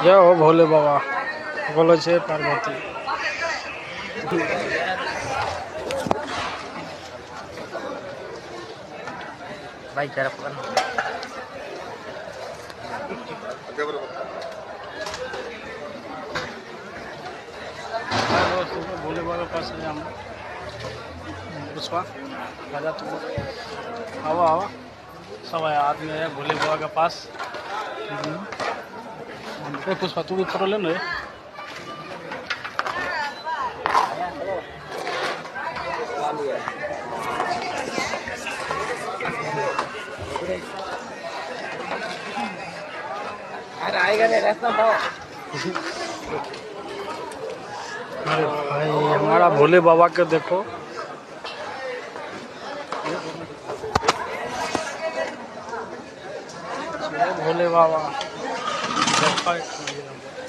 जय हो भोले बाबा, बोलो छे पार्वती। भाई जरा पकड़ भोले बाबा पास है हम पुष्पा राजा तू आवा आवा सब आदमी है भोले बाबा के पास। पुष्पा तू भी फोटो लेना है। अरे आएगा नहीं रास्ता पाओ। अरे भाई हमारा भोले बाबा के देखो, भोले बाबा देखो।